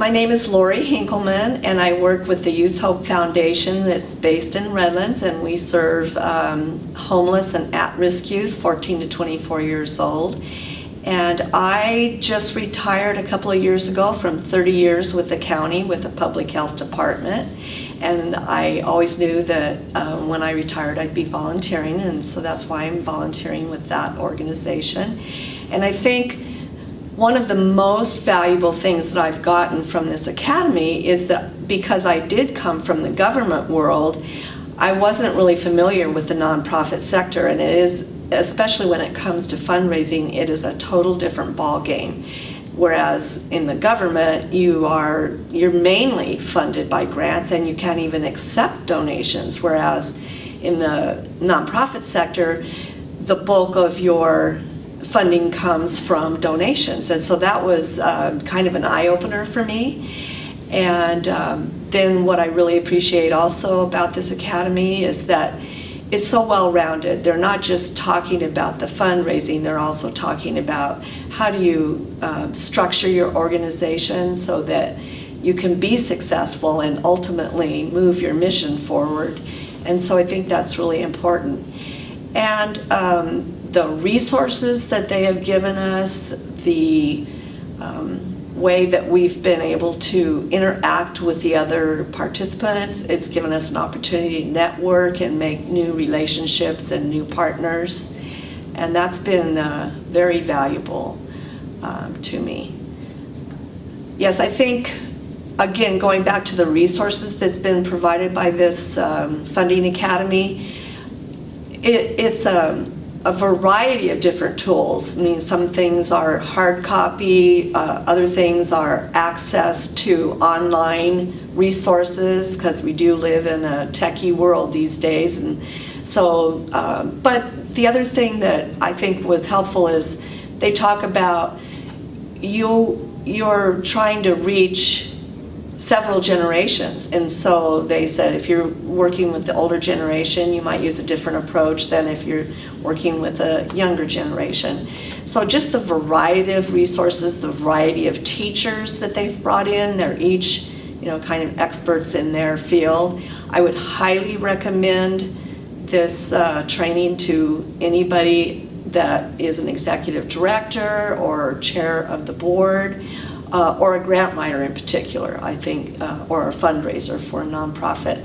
My name is Lori Hinkleman, and I work with the YouthHope Foundation that's based in Redlands, and we serve homeless and at-risk youth, 14 to 24 years old. And I just retired a couple of years ago from 30 years with the county with the public health department. And I always knew that when I retired I'd be volunteering, and so that's why I'm volunteering with that organization. And I think one of the most valuable things that I've gotten from this academy is that because I did come from the government world, I wasn't really familiar with the nonprofit sector, and it is, especially when it comes to fundraising, it is a total different ball game. Whereas in the government, you're mainly funded by grants and you can't even accept donations, whereas in the nonprofit sector, the bulk of your funding comes from donations. And so that was kind of an eye-opener for me. And then what I really appreciate also about this academy is that it's so well-rounded. They're not just talking about the fundraising, they're also talking about how do you structure your organization so that you can be successful and ultimately move your mission forward. And so I think that's really important. And the resources that they have given us, the way that we've been able to interact with the other participants, it's given us an opportunity to network and make new relationships and new partners. And that's been very valuable to me. Yes, I think, again, going back to the resources that's been provided by this funding academy, it's a variety of different tools. I mean, some things are hard copy, other things are access to online resources, because we do live in a techie world these days. And so, but the other thing that I think was helpful is they talk about you're trying to reach several generations, and so they said if you're working with the older generation, you might use a different approach than if you're working with a younger generation. So just the variety of resources, the variety of teachers that they've brought in, they're each, kind of experts in their field. I would highly recommend this training to anybody that is an executive director or chair of the board, or a grant writer in particular, I think, or a fundraiser for a nonprofit.